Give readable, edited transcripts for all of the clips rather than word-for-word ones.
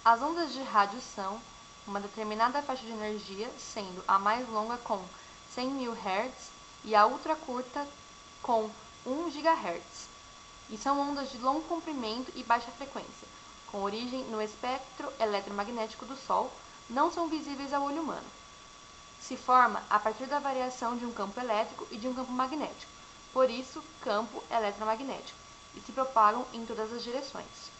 As ondas de rádio são uma determinada faixa de energia, sendo a mais longa com 100.000 Hz e a ultra curta com 1 GHz. E são ondas de longo comprimento e baixa frequência, com origem no espectro eletromagnético do Sol, não são visíveis ao olho humano. Se forma a partir da variação de um campo elétrico e de um campo magnético, por isso, campo eletromagnético, e se propagam em todas as direções.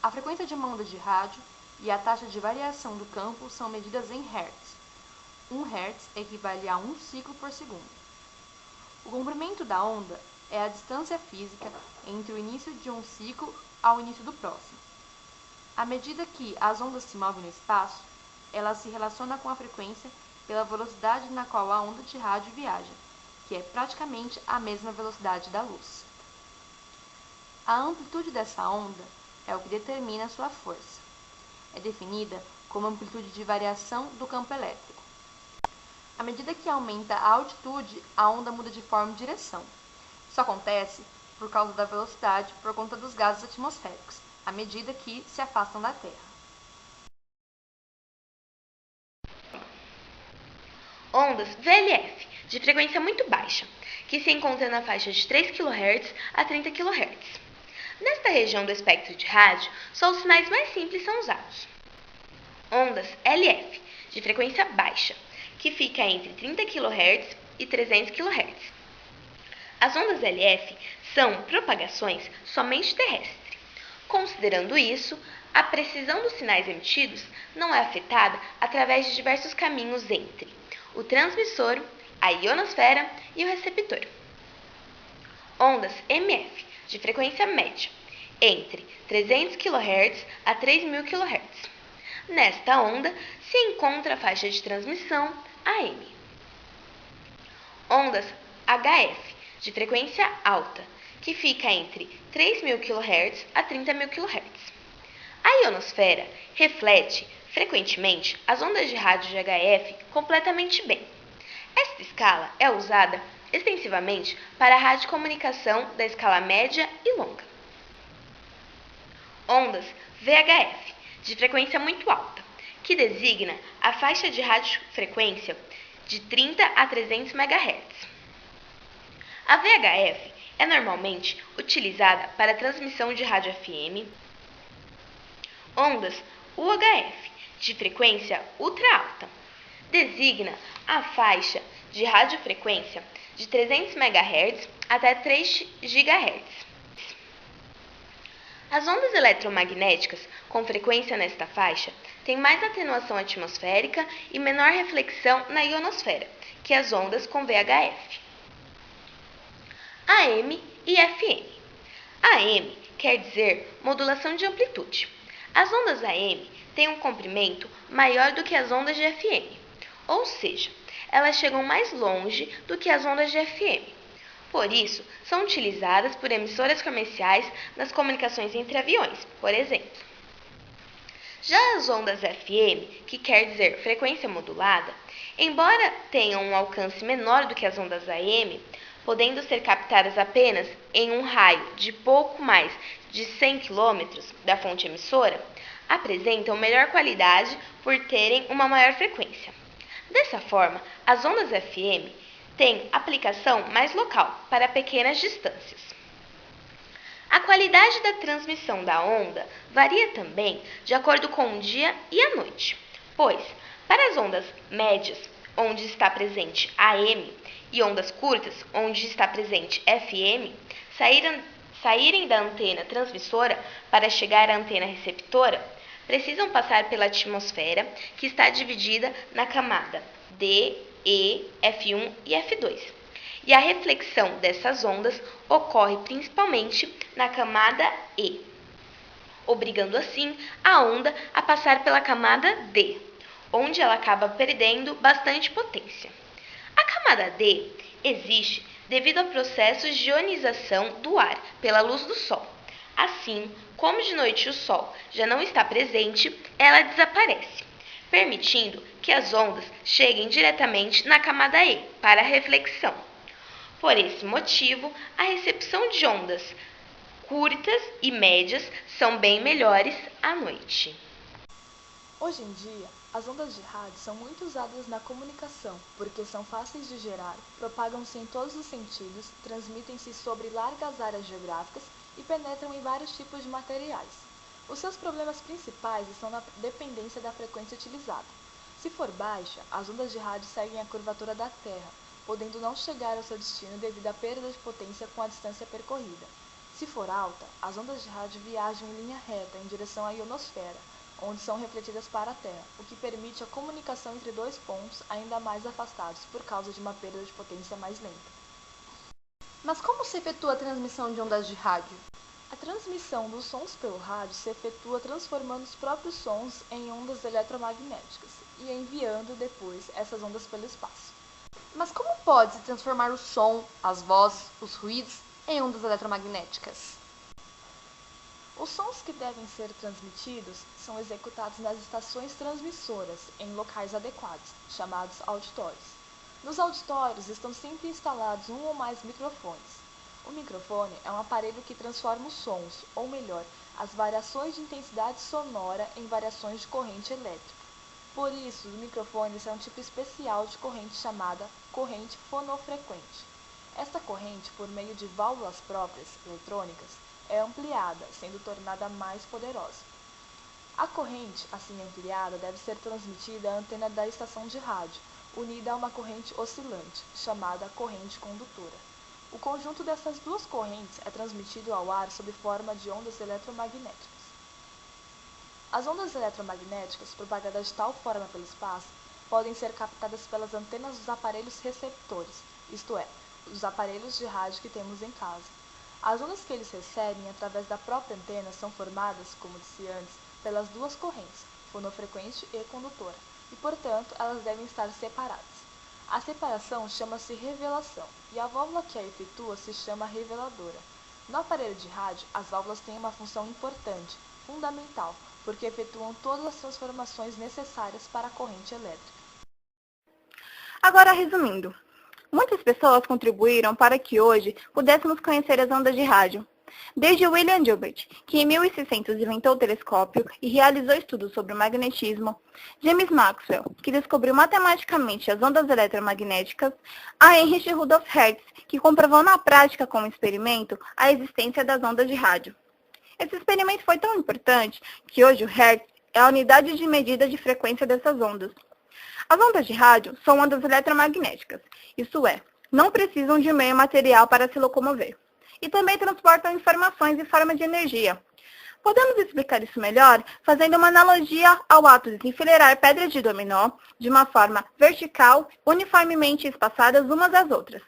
A frequência de uma onda de rádio e a taxa de variação do campo são medidas em Hz. 1 Hz equivale a 1 ciclo por segundo. O comprimento da onda é a distância física entre o início de um ciclo ao início do próximo. À medida que as ondas se movem no espaço, ela se relaciona com a frequência pela velocidade na qual a onda de rádio viaja, que é praticamente a mesma velocidade da luz. A amplitude dessa onda é o que determina sua força. É definida como amplitude de variação do campo elétrico. À medida que aumenta a altitude, a onda muda de forma e direção. Isso acontece por causa da velocidade por conta dos gases atmosféricos, à medida que se afastam da Terra. Ondas VLF, de frequência muito baixa, que se encontra na faixa de 3 kHz a 30 kHz. Nesta região do espectro de rádio, só os sinais mais simples são usados. Ondas LF, de frequência baixa, que fica entre 30 kHz e 300 kHz. As ondas LF são propagações somente terrestres. Considerando isso, a precisão dos sinais emitidos não é afetada através de diversos caminhos entre o transmissor, a ionosfera e o receptor. Ondas MF, de frequência média, entre 300 kHz a 3.000 kHz. Nesta onda se encontra a faixa de transmissão AM. Ondas HF, de frequência alta, que fica entre 3.000 kHz a 30.000 kHz. A ionosfera reflete frequentemente as ondas de rádio de HF completamente bem. Esta escala é usada extensivamente para a radiocomunicação da escala média e longa. Ondas VHF, de frequência muito alta, que designa a faixa de radiofrequência de 30 a 300 MHz. A VHF é normalmente utilizada para a transmissão de rádio FM. Ondas UHF, de frequência ultra alta, designa a faixa de radiofrequência de 300 MHz até 3 GHz. As ondas eletromagnéticas com frequência nesta faixa têm mais atenuação atmosférica e menor reflexão na ionosfera que as ondas com VHF. AM e FM. AM quer dizer modulação de amplitude. As ondas AM têm um comprimento maior do que as ondas de FM, ou seja, elas chegam mais longe do que as ondas de FM. Por isso, são utilizadas por emissoras comerciais nas comunicações entre aviões, por exemplo. Já as ondas FM, que quer dizer frequência modulada, embora tenham um alcance menor do que as ondas AM, podendo ser captadas apenas em um raio de pouco mais de 100 km da fonte emissora, apresentam melhor qualidade por terem uma maior frequência. Dessa forma, as ondas FM têm aplicação mais local, para pequenas distâncias. A qualidade da transmissão da onda varia também de acordo com o dia e a noite, pois, para as ondas médias, onde está presente AM, e ondas curtas, onde está presente FM, saírem da antena transmissora para chegar à antena receptora, precisam passar pela atmosfera, que está dividida na camada D, E, F1 e F2. E a reflexão dessas ondas ocorre principalmente na camada E, obrigando assim a onda a passar pela camada D, onde ela acaba perdendo bastante potência. A camada D existe devido a processos de ionização do ar pela luz do Sol. Assim, como de noite o Sol já não está presente, ela desaparece, permitindo que as ondas cheguem diretamente na camada E para a reflexão. Por esse motivo, a recepção de ondas curtas e médias são bem melhores à noite. Hoje em dia, as ondas de rádio são muito usadas na comunicação, porque são fáceis de gerar, propagam-se em todos os sentidos, transmitem-se sobre largas áreas geográficas e penetram em vários tipos de materiais. Os seus problemas principais estão na dependência da frequência utilizada. Se for baixa, as ondas de rádio seguem a curvatura da Terra, podendo não chegar ao seu destino devido à perda de potência com a distância percorrida. Se for alta, as ondas de rádio viajam em linha reta em direção à ionosfera, onde são refletidas para a Terra, o que permite a comunicação entre dois pontos ainda mais afastados por causa de uma perda de potência mais lenta. Mas como se efetua a transmissão de ondas de rádio? A transmissão dos sons pelo rádio se efetua transformando os próprios sons em ondas eletromagnéticas e enviando depois essas ondas pelo espaço. Mas como pode-se transformar o som, as vozes, os ruídos em ondas eletromagnéticas? Os sons que devem ser transmitidos são executados nas estações transmissoras, em locais adequados, chamados auditórios. Nos auditórios estão sempre instalados um ou mais microfones. O microfone é um aparelho que transforma os sons, ou melhor, as variações de intensidade sonora em variações de corrente elétrica. Por isso, os microfones é um tipo especial de corrente chamada corrente fonofrequente. Esta corrente, por meio de válvulas próprias, eletrônicas, é ampliada, sendo tornada mais poderosa. A corrente, assim ampliada, deve ser transmitida à antena da estação de rádio, unida a uma corrente oscilante, chamada corrente condutora. O conjunto dessas duas correntes é transmitido ao ar sob forma de ondas eletromagnéticas. As ondas eletromagnéticas, propagadas de tal forma pelo espaço, podem ser captadas pelas antenas dos aparelhos receptores, isto é, os aparelhos de rádio que temos em casa. As ondas que eles recebem através da própria antena são formadas, como disse antes, pelas duas correntes, fonofrequente e condutora, e, portanto, elas devem estar separadas. A separação chama-se revelação, e a válvula que a efetua se chama reveladora. No aparelho de rádio, as válvulas têm uma função importante, fundamental, porque efetuam todas as transformações necessárias para a corrente elétrica. Agora, resumindo. Muitas pessoas contribuíram para que hoje pudéssemos conhecer as ondas de rádio. Desde William Gilbert, que em 1600 inventou o telescópio e realizou estudos sobre o magnetismo, James Maxwell, que descobriu matematicamente as ondas eletromagnéticas, a Heinrich Rudolf Hertz, que comprovou na prática com um experimento a existência das ondas de rádio. Esse experimento foi tão importante que hoje o Hertz é a unidade de medida de frequência dessas ondas. As ondas de rádio são ondas eletromagnéticas, isso é, não precisam de meio material para se locomover. E também transportam informações em forma de energia. Podemos explicar isso melhor fazendo uma analogia ao ato de enfileirar pedras de dominó de uma forma vertical, uniformemente espaçadas umas às outras.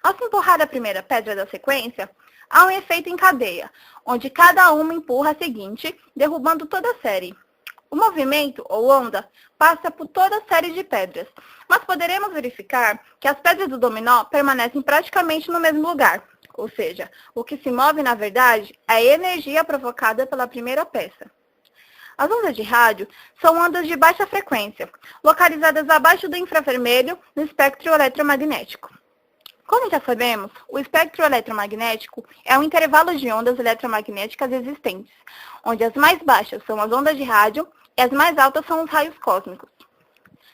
Ao se empurrar a primeira pedra da sequência, há um efeito em cadeia, onde cada uma empurra a seguinte, derrubando toda a série. O movimento, ou onda, passa por toda a série de pedras, mas poderemos verificar que as pedras do dominó permanecem praticamente no mesmo lugar, ou seja, o que se move, na verdade, é a energia provocada pela primeira peça. As ondas de rádio são ondas de baixa frequência, localizadas abaixo do infravermelho no espectro eletromagnético. Como já sabemos, o espectro eletromagnético é um intervalo de ondas eletromagnéticas existentes, onde as mais baixas são as ondas de rádio e as mais altas são os raios cósmicos.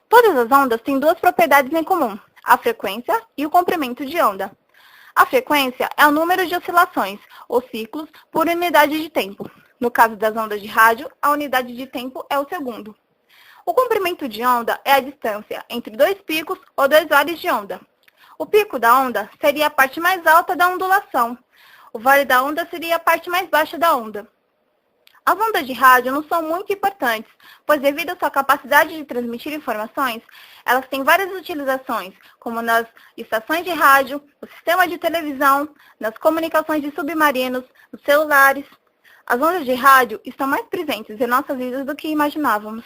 Todas as ondas têm duas propriedades em comum, a frequência e o comprimento de onda. A frequência é o número de oscilações, ou ciclos, por unidade de tempo. No caso das ondas de rádio, a unidade de tempo é o segundo. O comprimento de onda é a distância entre dois picos ou dois vales de onda. O pico da onda seria a parte mais alta da ondulação. O vale da onda seria a parte mais baixa da onda. As ondas de rádio não são muito importantes, pois devido à sua capacidade de transmitir informações, elas têm várias utilizações, como nas estações de rádio, no sistema de televisão, nas comunicações de submarinos, nos celulares. As ondas de rádio estão mais presentes em nossas vidas do que imaginávamos.